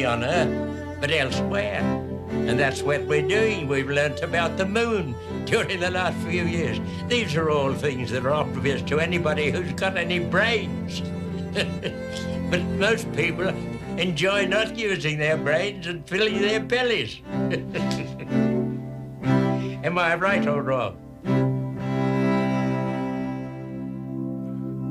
only on Earth, but elsewhere. And that's what we're doing. We've learnt about the moon during the last few years. These are all things that are obvious to anybody who's got any brains. But most people enjoy not using their brains and filling their bellies. Am I right or wrong?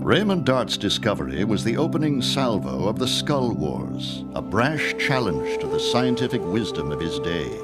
Raymond Dart's discovery was the opening salvo of the Skull Wars, a brash challenge to the scientific wisdom of his day.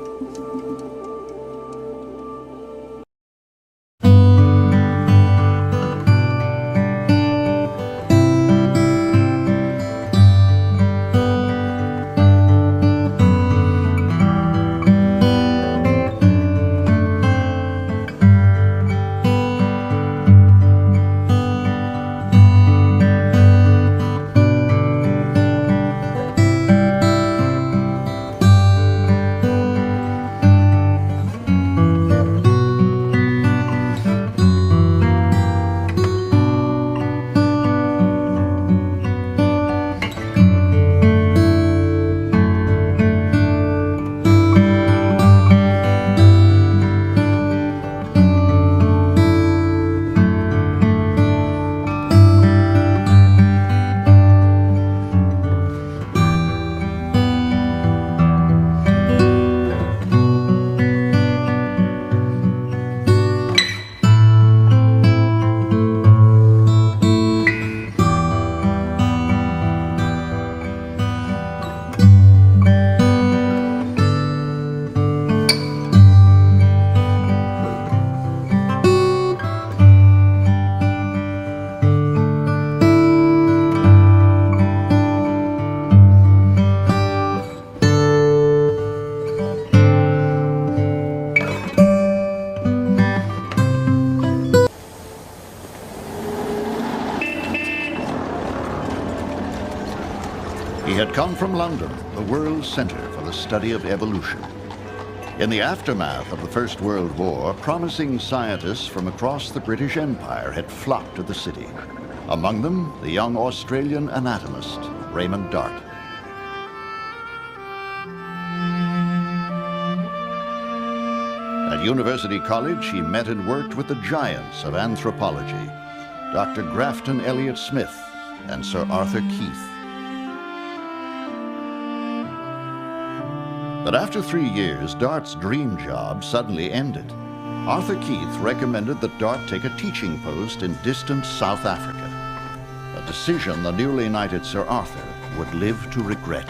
He had come from London, the world's center for the study of evolution. In the aftermath of the First World War, promising scientists from across the British Empire had flocked to the city. Among them, the young Australian anatomist, Raymond Dart. At University College, he met and worked with the giants of anthropology, Dr. Grafton Elliott Smith and Sir Arthur Keith. But after 3 years, Dart's dream job suddenly ended. Arthur Keith recommended that Dart take a teaching post in distant South Africa, a decision the newly knighted Sir Arthur would live to regret.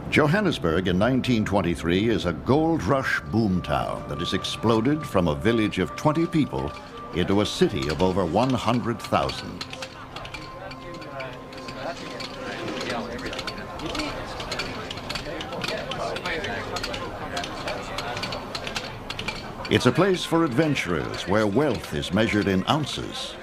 Johannesburg in 1923 is a gold rush boomtown that has exploded from a village of 20 people into a city of over 100,000. It's a place for adventurers where wealth is measured in ounces.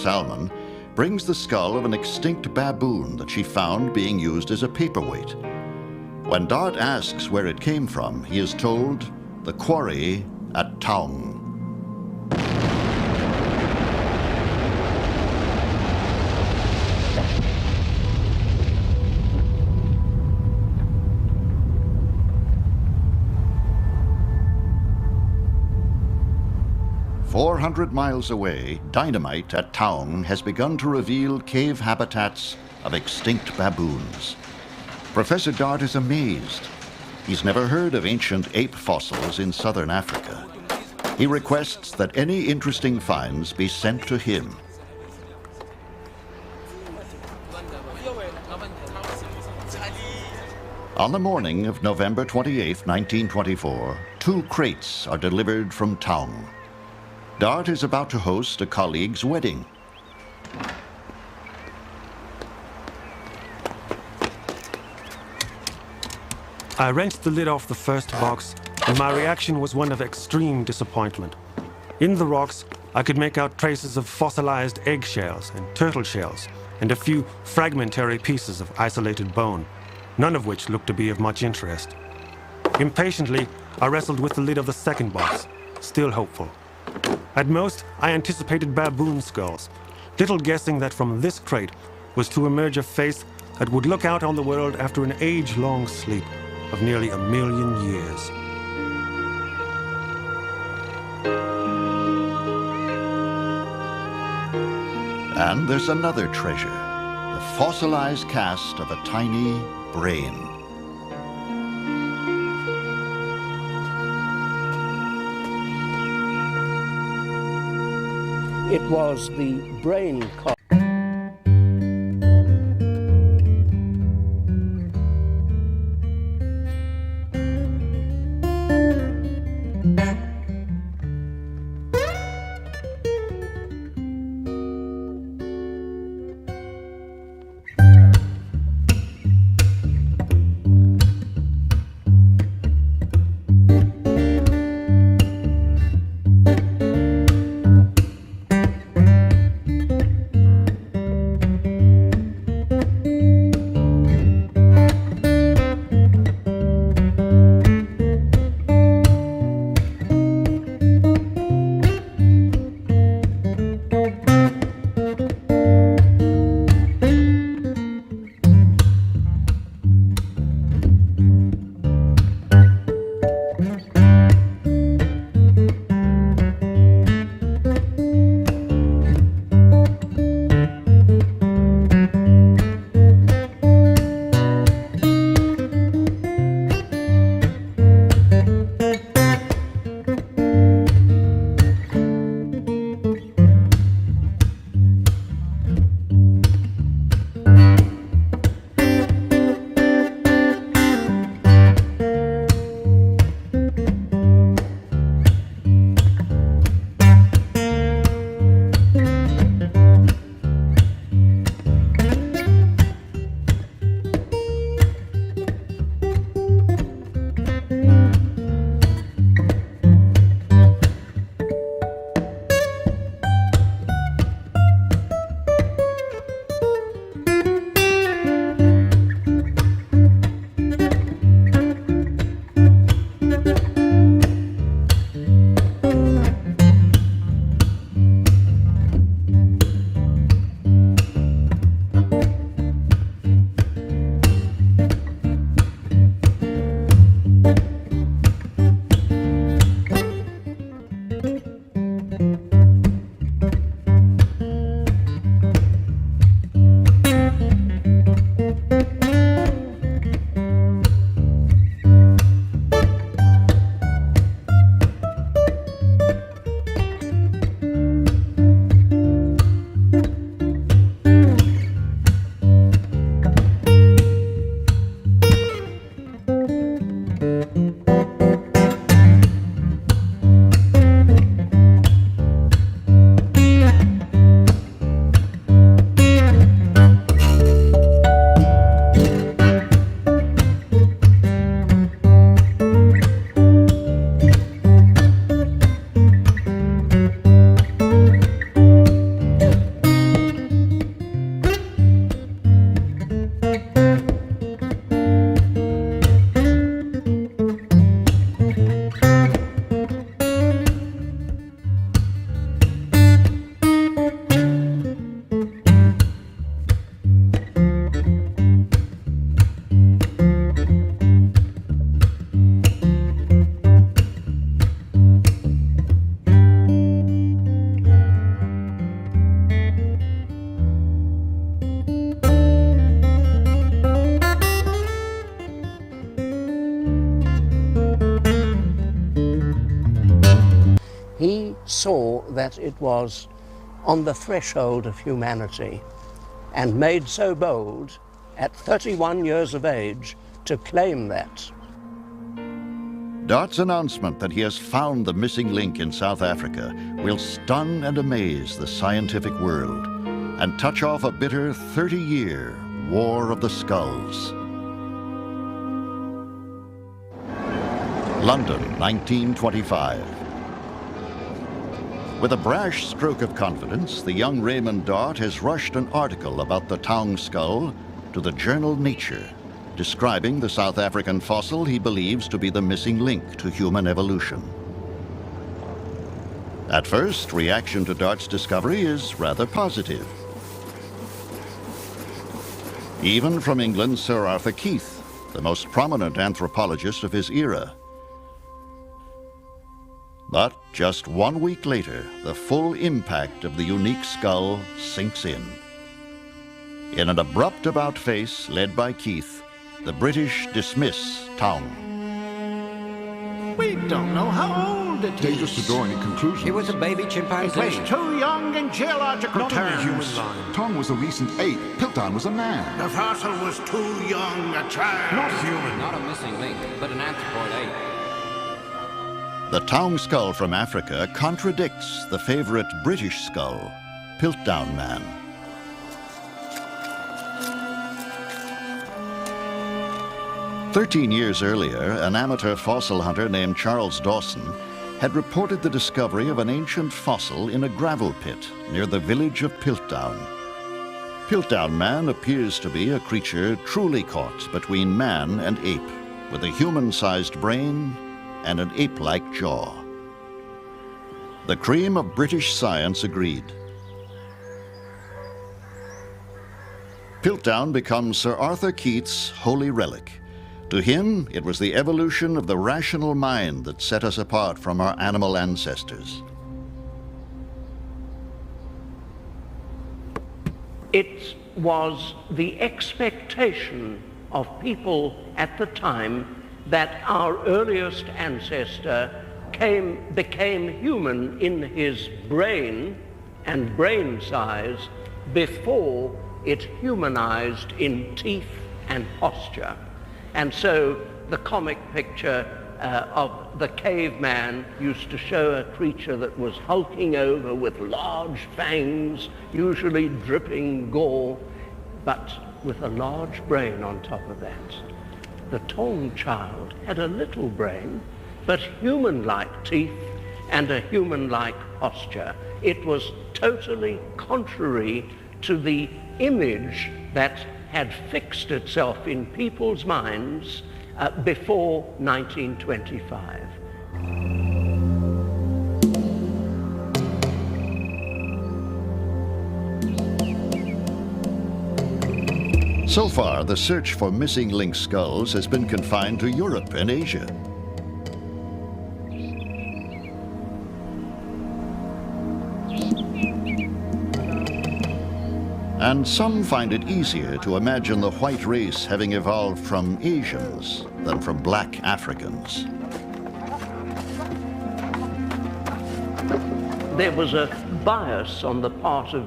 salmon, brings the skull of an extinct baboon that she found being used as a paperweight. When Dart asks where it came from, he is told the quarry at Taung. 400 miles away, dynamite at Taung has begun to reveal cave habitats of extinct baboons. Professor Dart is amazed. He's never heard of ancient ape fossils in southern Africa. He requests that any interesting finds be sent to him. On the morning of November 28, 1924, 2 crates are delivered from Taung. Dart is about to host a colleague's wedding. I wrenched the lid off the first box, and my reaction was one of extreme disappointment. In the rocks, I could make out traces of fossilized eggshells and turtle shells, and a few fragmentary pieces of isolated bone, none of which looked to be of much interest. Impatiently, I wrestled with the lid of the second box, still hopeful. At most, I anticipated baboon skulls, little guessing that from this crate was to emerge a face that would look out on the world after an age-long sleep of nearly 1 million years. And there's another treasure, the fossilized cast of a tiny brain. It was the brain copy. saw that it was on the threshold of humanity and made so bold at 31 years of age to claim that. Dart's announcement that he has found the missing link in South Africa will stun and amaze the scientific world and touch off a bitter 30-year War of the Skulls. London, 1925. With a brash stroke of confidence, the young Raymond Dart has rushed an article about the Taung skull to the journal Nature, describing the South African fossil he believes to be the missing link to human evolution. At first, reaction to Dart's discovery is rather positive. Even from England's Sir Arthur Keith, the most prominent anthropologist of his era. But just 1 week later, the full impact of the unique skull sinks in. In an abrupt about-face led by Keith, the British dismiss Taung. We don't know how old it is. Dangerous to draw any conclusions. He was a baby chimpanzee. It was too young in geological Not in the terms. human line. Taung was a recent ape. Piltdown was a man. The fossil was too young a child. Not human. Not a missing link, but an anthropoid ape. The Taung skull from Africa contradicts the favorite British skull, Piltdown Man. "13 years earlier, an amateur fossil hunter named Charles Dawson had reported the discovery of an ancient fossil in a gravel pit near the village of Piltdown. Piltdown Man appears to be a creature truly caught between man and ape, with a human-sized brain and an ape-like jaw. The cream of British science agreed. Piltdown becomes Sir Arthur Keith's holy relic. To him, it was the evolution of the rational mind that set us apart from our animal ancestors. It was the expectation of people at the time that our earliest ancestor became human in his brain and brain size before it humanized in teeth and posture. And so the comic picture of the caveman used to show a creature that was hulking over with large fangs, usually dripping gore, but with a large brain on top of that. The Taung child had a little brain, but human-like teeth and a human-like posture. It was totally contrary to the image that had fixed itself in people's minds before 1925. So far, the search for missing link skulls has been confined to Europe and Asia. And some find it easier to imagine the white race having evolved from Asians than from black Africans. There was a bias on the part of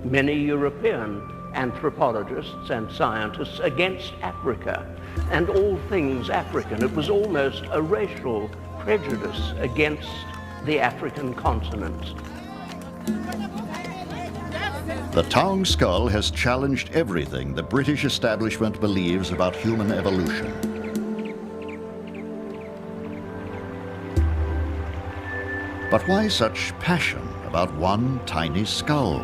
many European anthropologists and scientists against Africa and all things African. It was almost a racial prejudice against the African continent. The Taung skull has challenged everything the British establishment believes about human evolution. But why such passion about one tiny skull?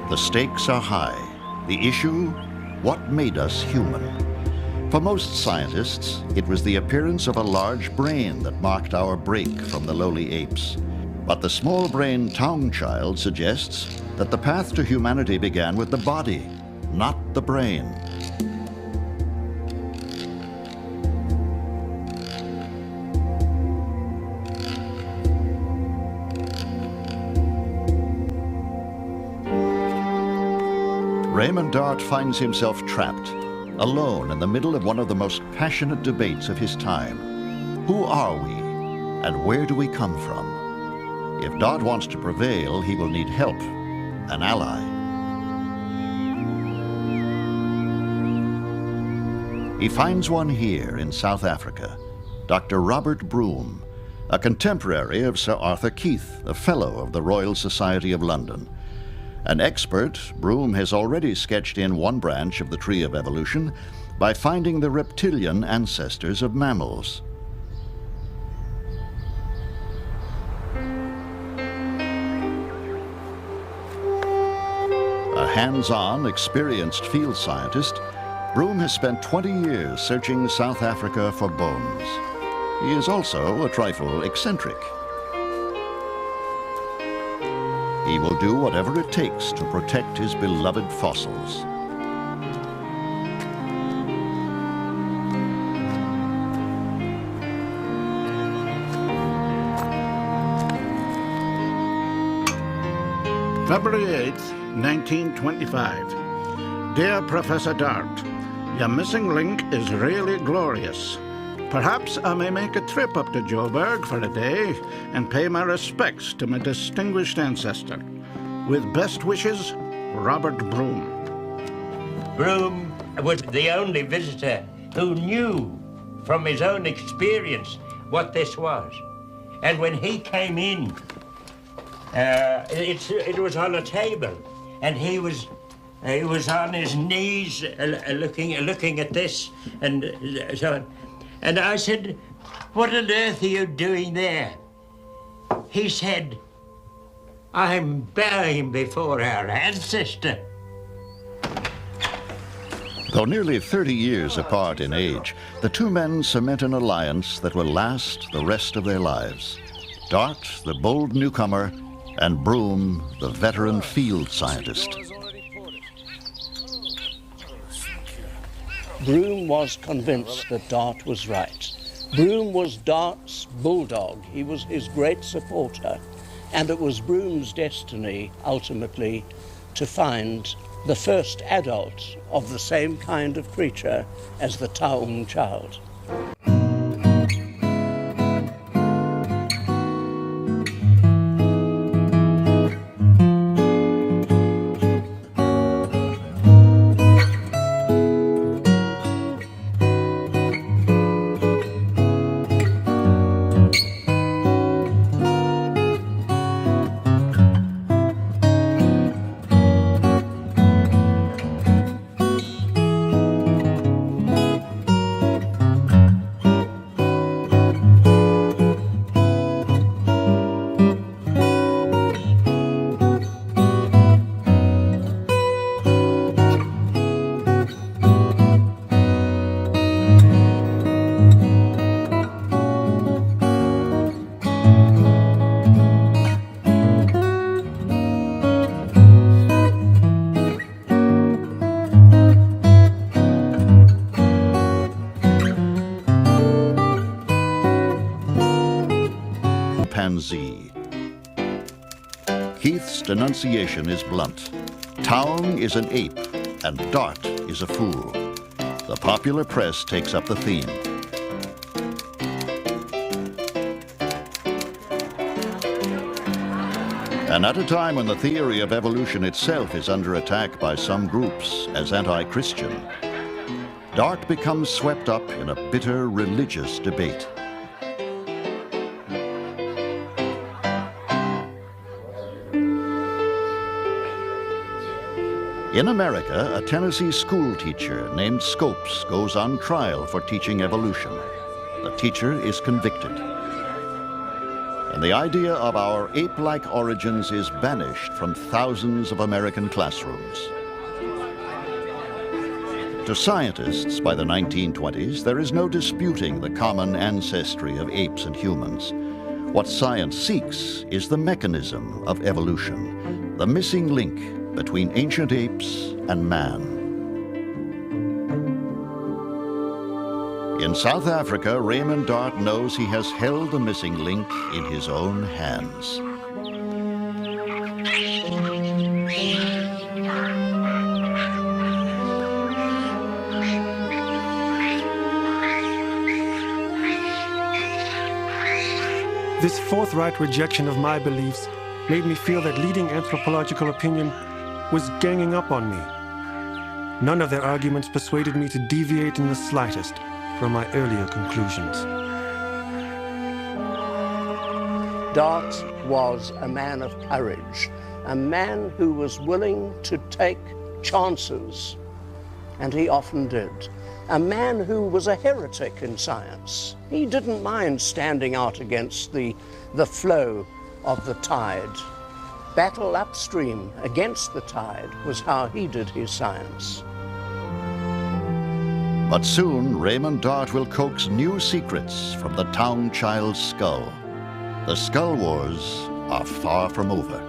The stakes are high. The issue, what made us human? For most scientists, it was the appearance of a large brain that marked our break from the lowly apes. But the small-brained Taung child suggests that the path to humanity began with the body, not the brain. Raymond Dart finds himself trapped, alone in the middle of one of the most passionate debates of his time. Who are we? And where do we come from? If Dart wants to prevail, he will need help, an ally. He finds one here in South Africa, Dr. Robert Broom, a contemporary of Sir Arthur Keith, a Fellow of the Royal Society of London. An expert, Broom has already sketched in one branch of the tree of evolution by finding the reptilian ancestors of mammals. A hands-on, experienced field scientist, Broom has spent 20 years searching South Africa for bones. He is also a trifle eccentric. He will do whatever it takes to protect his beloved fossils. February 8th, 1925. Dear Professor Dart, your missing link is really glorious. Perhaps I may make a trip up to Joburg for a day and pay my respects to my distinguished ancestor. With best wishes, Robert Broom. Broom was the only visitor who knew from his own experience what this was. And when he came in, it was on a table, and he was on his knees looking at this, and so on. And I said, "What on earth are you doing there?" He said, "I'm bowing before our ancestor." Though nearly 30 years apart in age, the two men cement an alliance that will last the rest of their lives. Dart, the bold newcomer, and Broom, the veteran field scientist. Broom was convinced that Dart was right. Broom was Dart's bulldog. He was his great supporter. And it was Broom's destiny, ultimately, to find the first adult of the same kind of creature as the Taung child. Chimpanzee. Keith's denunciation is blunt. Taung is an ape and Dart is a fool. The popular press takes up the theme. And at a time when the theory of evolution itself is under attack by some groups as anti-Christian, Dart becomes swept up in a bitter religious debate. In America, a Tennessee school teacher named Scopes goes on trial for teaching evolution. The teacher is convicted. And the idea of our ape-like origins is banished from thousands of American classrooms. To scientists by the 1920s, there is no disputing the common ancestry of apes and humans. What science seeks is the mechanism of evolution, the missing link between ancient apes and man. In South Africa, Raymond Dart knows he has held the missing link in his own hands. This forthright rejection of my beliefs made me feel that leading anthropological opinion was ganging up on me. None of their arguments persuaded me to deviate in the slightest from my earlier conclusions. Dart was a man of courage, a man who was willing to take chances, and he often did. A man who was a heretic in science. He didn't mind standing out against the flow of the tide. Battle upstream against the tide was how he did his science. But soon Raymond Dart will coax new secrets from the town child's skull. The Skull Wars are far from over.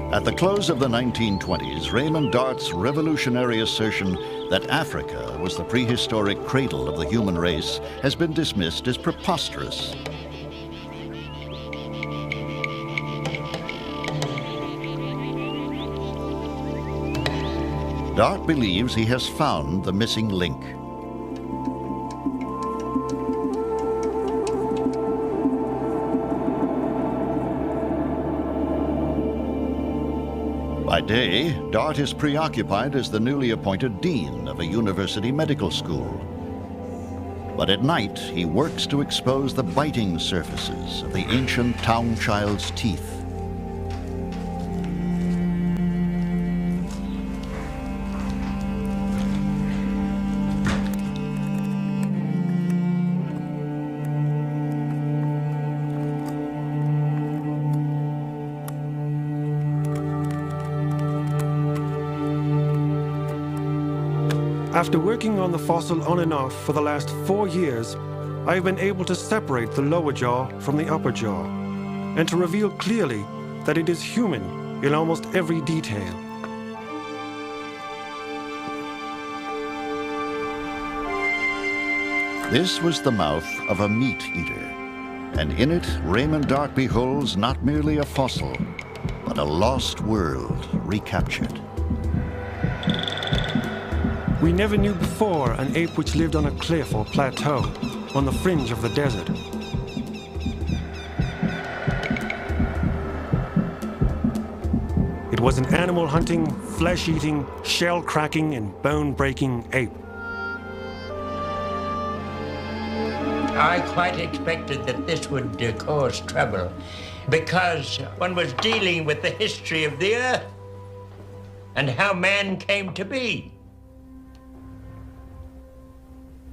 At the close of the 1920s, Raymond Dart's revolutionary assertion that Africa was the prehistoric cradle of the human race has been dismissed as preposterous. Dart believes he has found the missing link. By day, Dart is preoccupied as the newly appointed dean of a university medical school. But at night, he works to expose the biting surfaces of the ancient town child's teeth. After working on the fossil on and off for the last 4 years, I have been able to separate the lower jaw from the upper jaw, and to reveal clearly that it is human in almost every detail. This was the mouth of a meat eater, and in it Raymond Dart beholds not merely a fossil, but a lost world recaptured. We never knew before an ape which lived on a cliff or plateau, on the fringe of the desert. It was an animal-hunting, flesh-eating, shell-cracking, and bone-breaking ape. I quite expected that this would cause trouble because one was dealing with the history of the earth and how man came to be.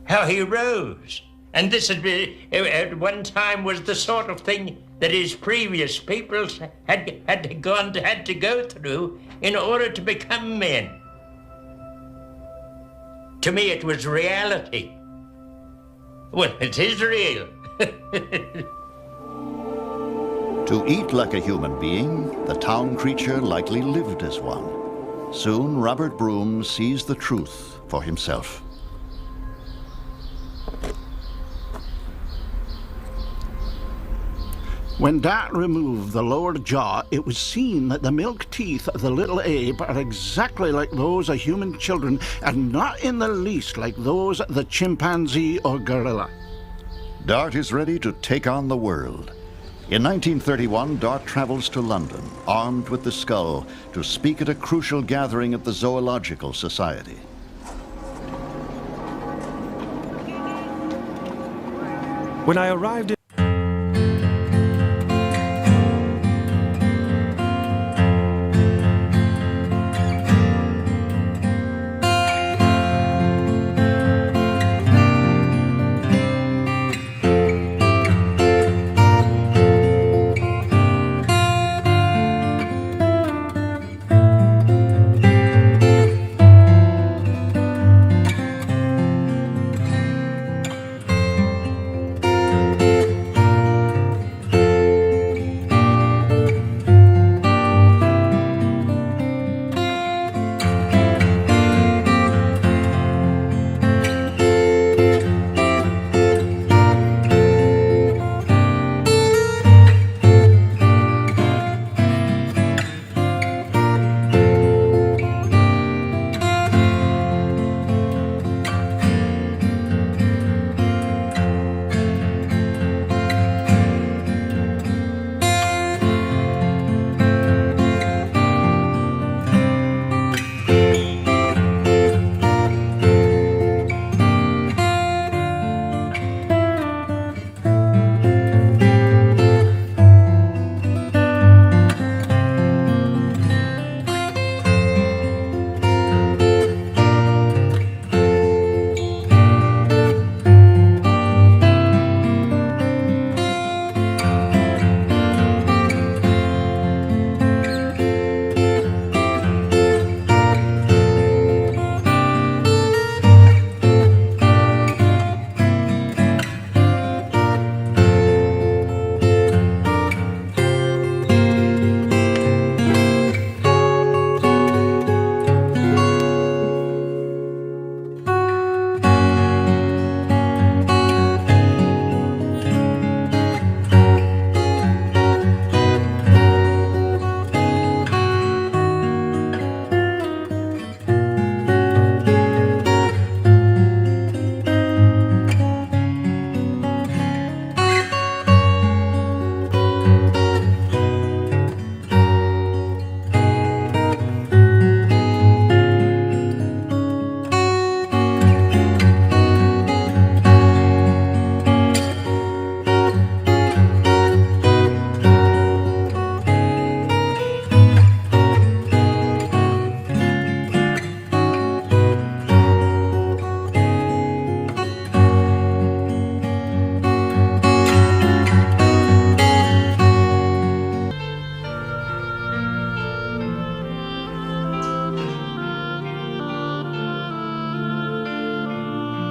How he rose. And this had been, at one time was the sort of thing that his previous peoples had to go through in order to become men. To me, it was reality. Well, it is real. To eat like a human being, the town creature likely lived as one. Soon, Robert Broom sees the truth for himself. When Dart removed the lower jaw, it was seen that the milk teeth of the little ape are exactly like those of human children and not in the least like those of the chimpanzee or gorilla. Dart is ready to take on the world. In 1931, Dart travels to London, armed with the skull, to speak at a crucial gathering of the Zoological Society. When I arrived in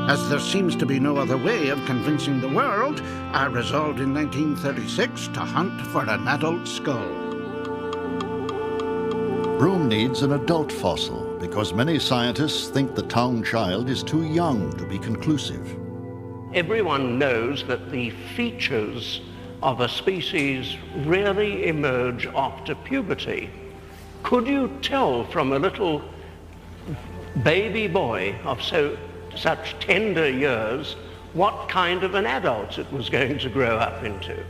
As there seems to be no other way of convincing the world, I resolved in 1936 to hunt for an adult skull. Broom needs an adult fossil because many scientists think the town child is too young to be conclusive. Everyone knows that the features of a species really emerge after puberty. Could you tell from a little baby boy of such tender years what kind of an adult it was going to grow up into?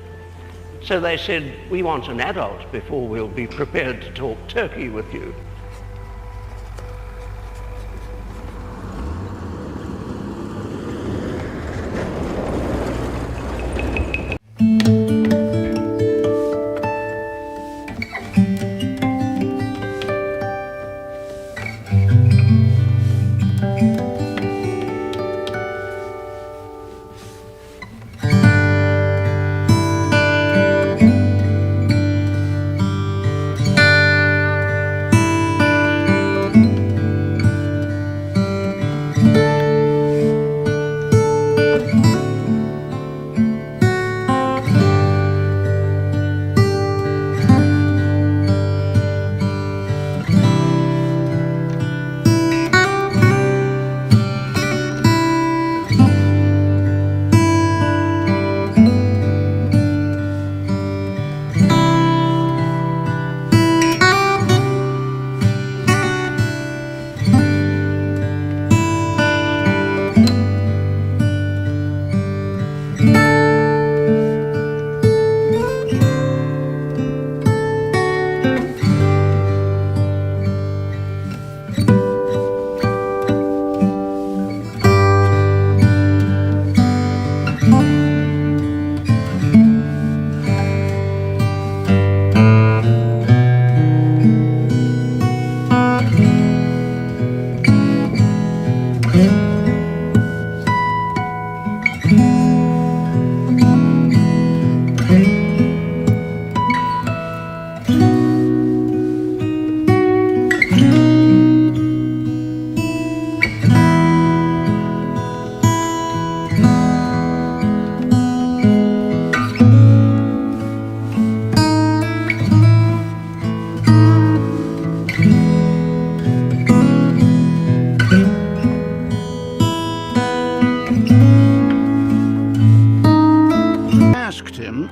So they said, we want an adult before we'll be prepared to talk turkey with you.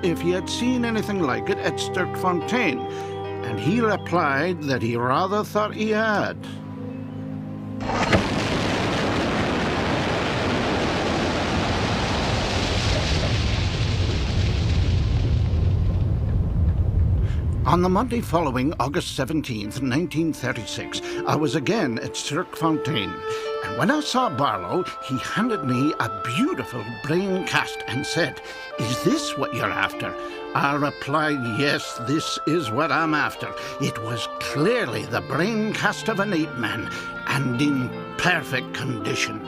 If he had seen anything like it at Sterkfontein, and he replied that he rather thought he had. On the Monday following August 17th, 1936, I was again at Sterkfontein, and when I saw Barlow, he handed me a beautiful brain cast and said, "Is this what you're after?" I replied, "Yes, this is what I'm after." It was clearly the brain cast of an ape man, and in perfect condition.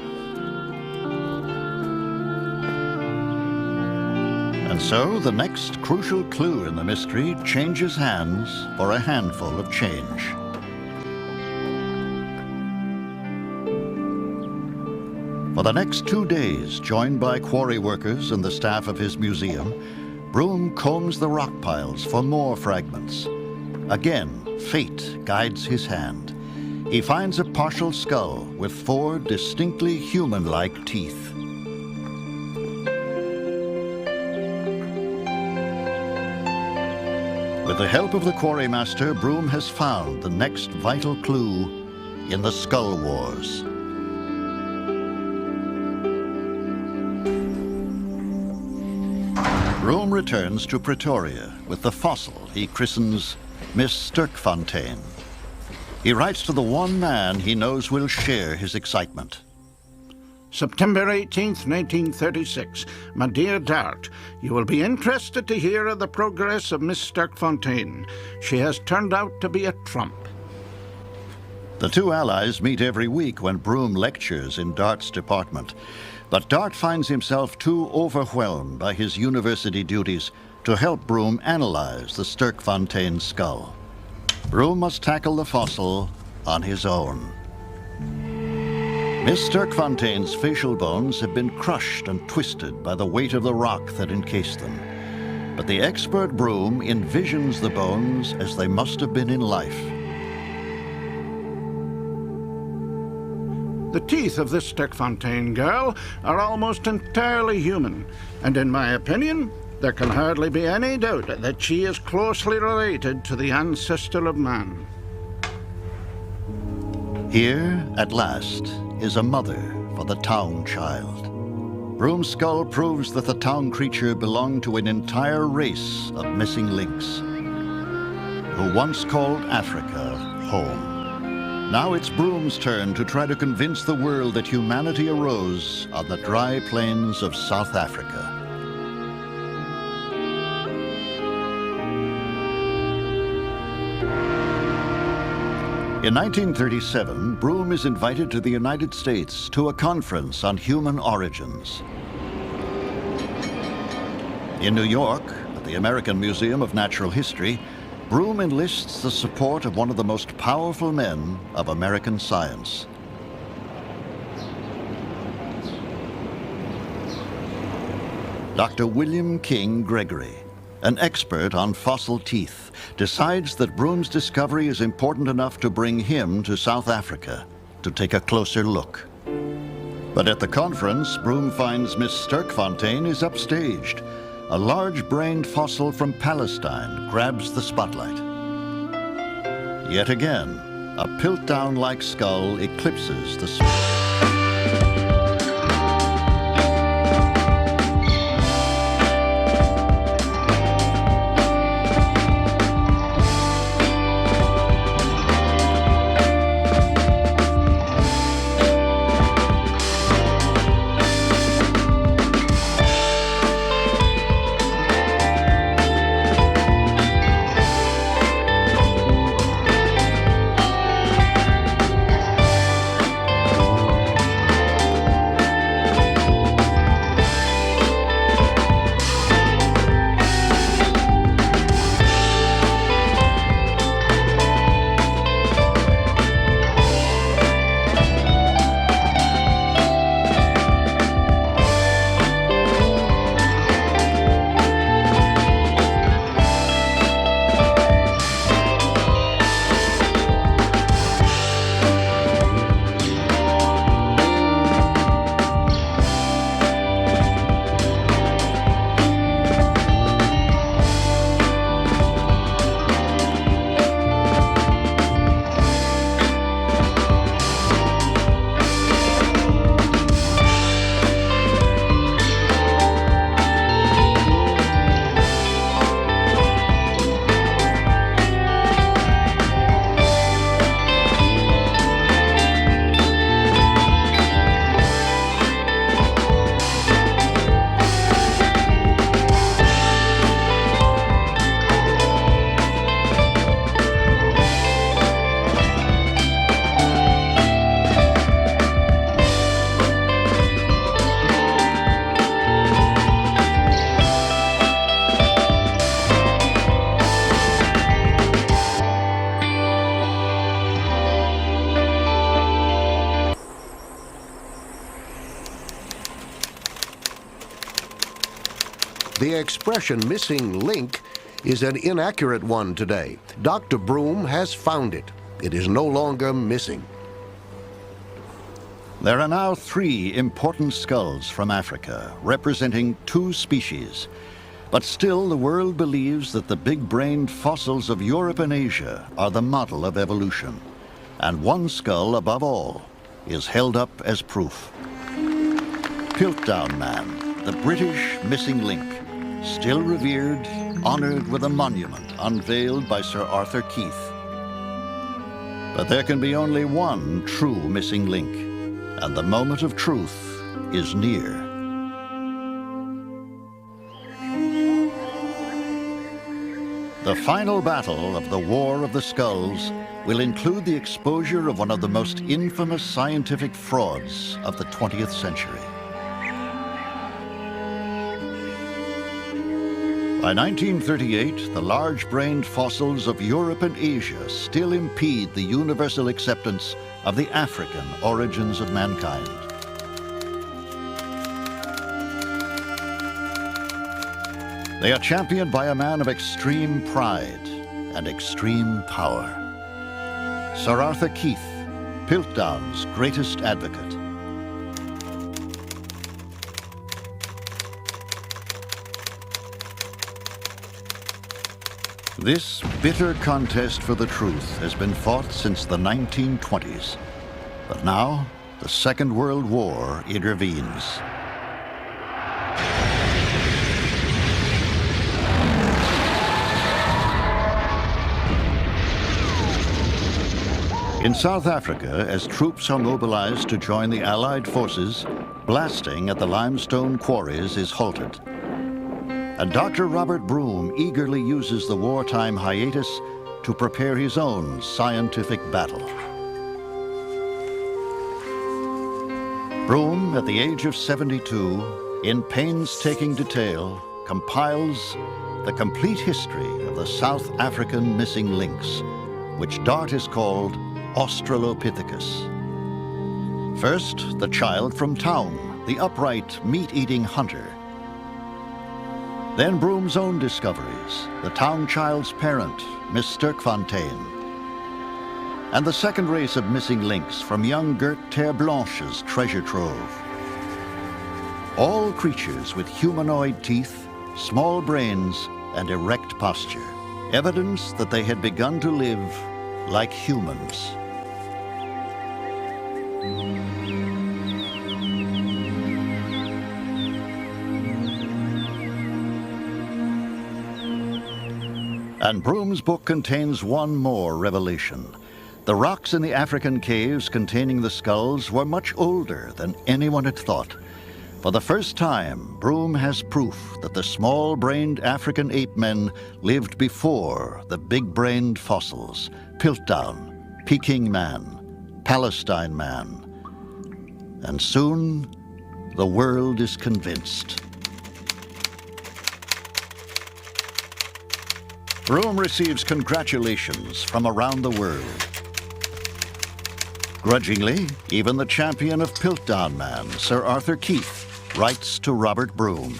And so the next crucial clue in the mystery changes hands for a handful of change. For the next 2 days, joined by quarry workers and the staff of his museum, Broom combs the rock piles for more fragments. Again, fate guides his hand. He finds a partial skull with 4 distinctly human-like teeth. With the help of the quarrymaster, Broom has found the next vital clue in the Skull Wars. Broom returns to Pretoria with the fossil he christens Miss Sterkfontein. He writes to the one man he knows will share his excitement. September 18th, 1936. My dear Dart, you will be interested to hear of the progress of Miss Sterkfontein. She has turned out to be a trump. The two allies meet every week when Broom lectures in Dart's department. But Dart finds himself too overwhelmed by his university duties to help Broom analyze the Sterkfontein skull. Broom must tackle the fossil on his own. Miss Sterkfontein's facial bones have been crushed and twisted by the weight of the rock that encased them. But the expert Broom envisions the bones as they must have been in life. The teeth of this Sterkfontein girl are almost entirely human, and in my opinion, there can hardly be any doubt that she is closely related to the ancestor of man. Here, at last, is a mother for the town child. Broom's skull proves that the town creature belonged to an entire race of missing links, who once called Africa home. Now it's Broom's turn to try to convince the world that humanity arose on the dry plains of South Africa. In 1937, Broom is invited to the United States to a conference on human origins. In New York, at the American Museum of Natural History, Broom enlists the support of one of the most powerful men of American science. Dr. William King Gregory, an expert on fossil teeth, decides that Broom's discovery is important enough to bring him to South Africa to take a closer look. But at the conference, Broom finds Miss Sterkfontein is upstaged. A large-brained fossil from Palestine grabs the spotlight. Yet again, a Piltdown-like skull eclipses the The expression missing link is an inaccurate one today. Dr. Broom has found it. It is no longer missing. There are now 3 important skulls from Africa, representing 2 species. But still, the world believes that the big-brained fossils of Europe and Asia are the model of evolution. And one skull, above all, is held up as proof. Piltdown Man, the British missing link, still revered, honored with a monument unveiled by Sir Arthur Keith. But there can be only one true missing link, and the moment of truth is near. The final battle of the War of the Skulls will include the exposure of one of the most infamous scientific frauds of the 20th century. By 1938, the large-brained fossils of Europe and Asia still impede the universal acceptance of the African origins of mankind. They are championed by a man of extreme pride and extreme power. Sir Arthur Keith, Piltdown's greatest advocate. This bitter contest for the truth has been fought since the 1920s. But now, the Second World War intervenes. In South Africa, as troops are mobilized to join the Allied forces, blasting at the limestone quarries is halted. And Dr. Robert Broom eagerly uses the wartime hiatus to prepare his own scientific battle. Broom, at the age of 72, in painstaking detail, compiles the complete history of the South African missing links, which Dart has called Australopithecus. First, the child from town, the upright, meat-eating hunter. Then Broom's own discoveries, the town child's parent, Miss Sterkfontein, and the second race of missing links from young Gert Terre Blanche's treasure trove. All creatures with humanoid teeth, small brains, and erect posture, evidence that they had begun to live like humans. And Broom's book contains one more revelation. The rocks in the African caves containing the skulls were much older than anyone had thought. For the first time, Broom has proof that the small-brained African ape men lived before the big-brained fossils, Piltdown, Peking Man, Palestine Man. And soon, the world is convinced. Broom receives congratulations from around the world. Grudgingly, even the champion of Piltdown Man, Sir Arthur Keith, writes to Robert Broom.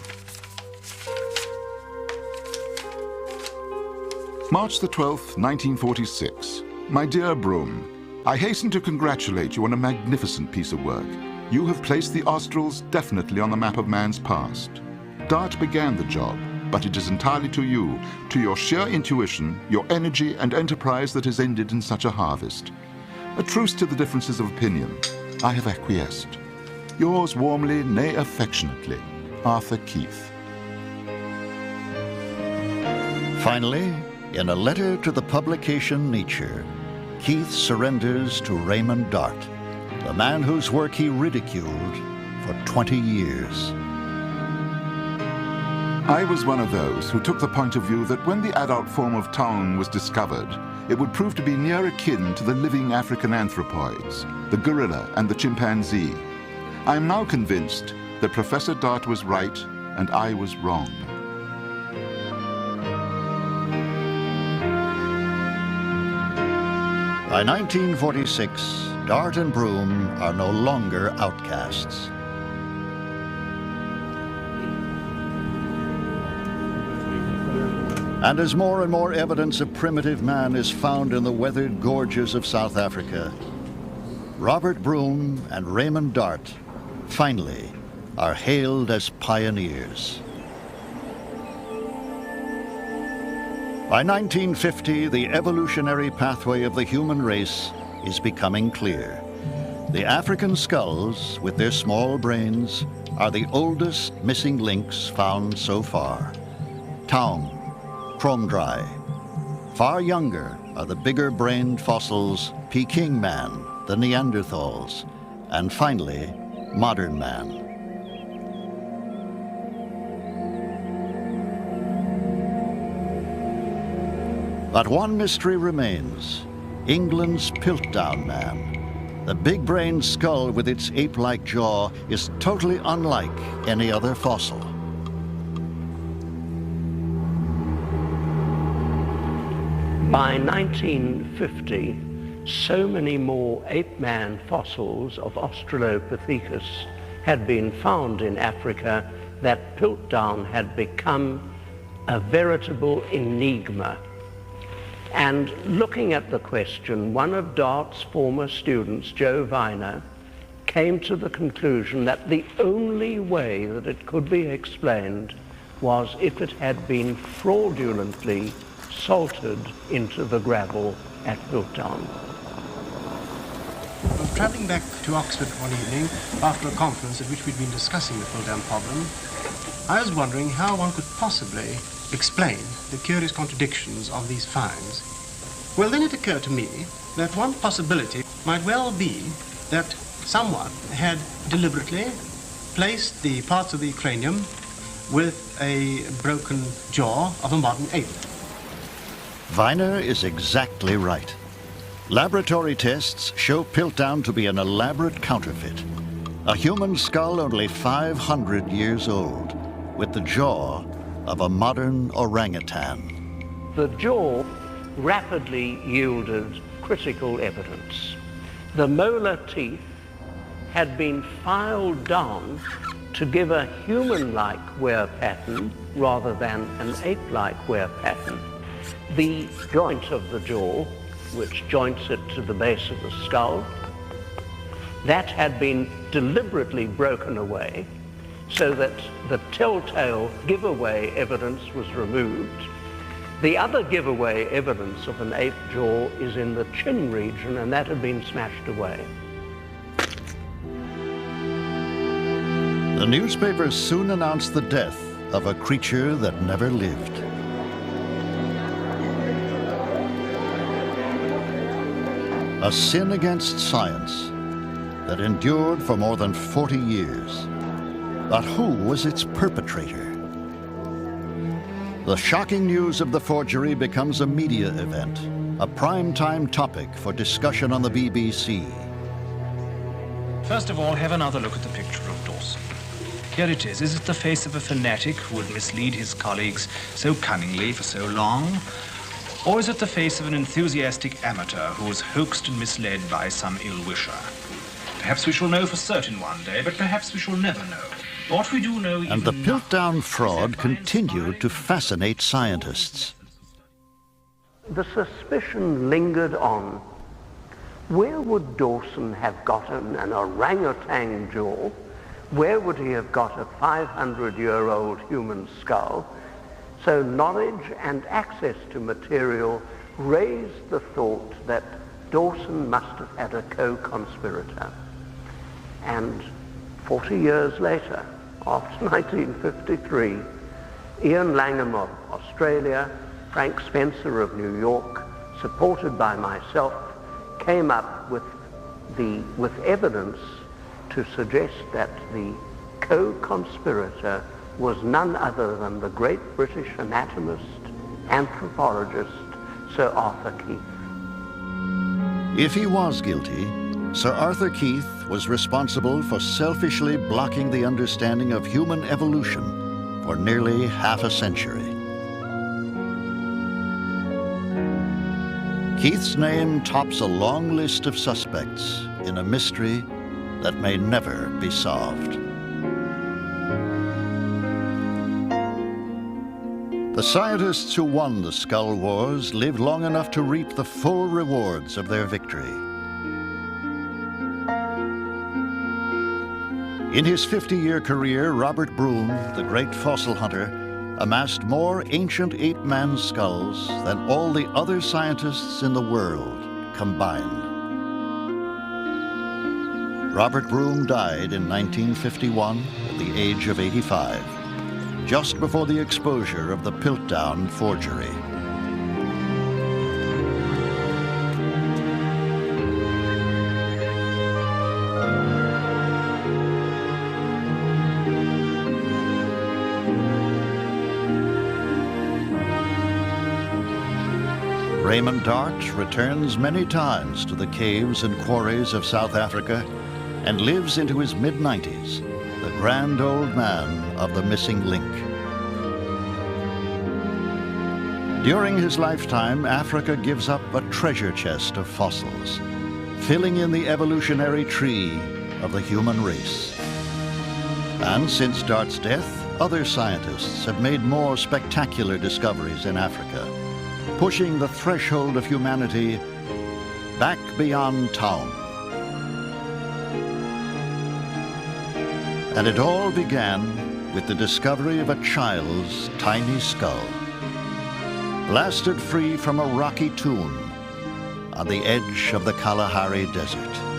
March the 12th, 1946. My dear Broom, I hasten to congratulate you on a magnificent piece of work. You have placed the Australs definitely on the map of man's past. Dart began the job, but it is entirely to you, to your sheer intuition, your energy and enterprise that has ended in such a harvest. A truce to the differences of opinion. I have acquiesced. Yours warmly, nay affectionately, Arthur Keith. Finally, in a letter to the publication Nature, Keith surrenders to Raymond Dart, the man whose work he ridiculed for 20 years. I was one of those who took the point of view that when the adult form of town was discovered, it would prove to be near akin to the living African anthropoids, the gorilla and the chimpanzee. I am now convinced that Professor Dart was right and I was wrong. By 1946, Dart and Broom are no longer outcasts. And as more and more evidence of primitive man is found in the weathered gorges of South Africa, Robert Broom and Raymond Dart finally are hailed as pioneers. By 1950, the evolutionary pathway of the human race is becoming clear. The African skulls, with their small brains, are the oldest missing links found so far. Taung, Kromdraai. Far younger are the bigger-brained fossils Peking Man, the Neanderthals, and finally, modern man. But one mystery remains: England's Piltdown Man. The big-brained skull with its ape-like jaw is totally unlike any other fossil. By 1950, so many more ape-man fossils of Australopithecus had been found in Africa that Piltdown had become a veritable enigma. And looking at the question, one of Dart's former students, Joe Viner, came to the conclusion that the only way that it could be explained was if it had been fraudulently salted into the gravel at Piltdown. Travelling back to Oxford one evening after a conference at which we'd been discussing the Piltdown problem, I was wondering how one could possibly explain the curious contradictions of these finds. Well, then it occurred to me that one possibility might well be that someone had deliberately placed the parts of the cranium with a broken jaw of a modern ape. Viner is exactly right. Laboratory tests show Piltdown to be an elaborate counterfeit. A human skull only 500 years old, with the jaw of a modern orangutan. The jaw rapidly yielded critical evidence. The molar teeth had been filed down to give a human-like wear pattern rather than an ape-like wear pattern. The joint of the jaw, which joints it to the base of the skull, that had been deliberately broken away so that the telltale giveaway evidence was removed. The other giveaway evidence of an ape jaw is in the chin region, and that had been smashed away. The newspapers soon announced the death of a creature that never lived. A sin against science that endured for more than 40 years. But who was its perpetrator? The shocking news of the forgery becomes a media event, a prime-time topic for discussion on the BBC. First of all, have another look at the picture of Dawson. Here it is. Is it the face of a fanatic who would mislead his colleagues so cunningly for so long? Or is it the face of an enthusiastic amateur who was hoaxed and misled by some ill-wisher? Perhaps we shall know for certain one day, but perhaps we shall never know. What we do know even And the now Piltdown fraud continued to fascinate scientists. The suspicion lingered on. Where would Dawson have gotten an orangutan jaw? Where would he have got a 500-year-old human skull? So knowledge and access to material raised the thought that Dawson must have had a co-conspirator. And 40 years later, after 1953, Ian Langham of Australia, Frank Spencer of New York, supported by myself, came up with evidence to suggest that the co-conspirator was none other than the great British anatomist, anthropologist, Sir Arthur Keith. If he was guilty, Sir Arthur Keith was responsible for selfishly blocking the understanding of human evolution for nearly half a century. Keith's name tops a long list of suspects in a mystery that may never be solved. The scientists who won the Skull Wars lived long enough to reap the full rewards of their victory. In his 50-year career, Robert Broom, the great fossil hunter, amassed more ancient ape-man skulls than all the other scientists in the world combined. Robert Broom died in 1951 at the age of 85, just before the exposure of the Piltdown forgery. Raymond Dart returns many times to the caves and quarries of South Africa and lives into his mid-90s, the grand old man of the missing link. During his lifetime, Africa gives up a treasure chest of fossils, filling in the evolutionary tree of the human race. And since Dart's death, other scientists have made more spectacular discoveries in Africa, pushing the threshold of humanity back beyond town. And it all began with the discovery of a child's tiny skull, blasted free from a rocky tomb on the edge of the Kalahari Desert.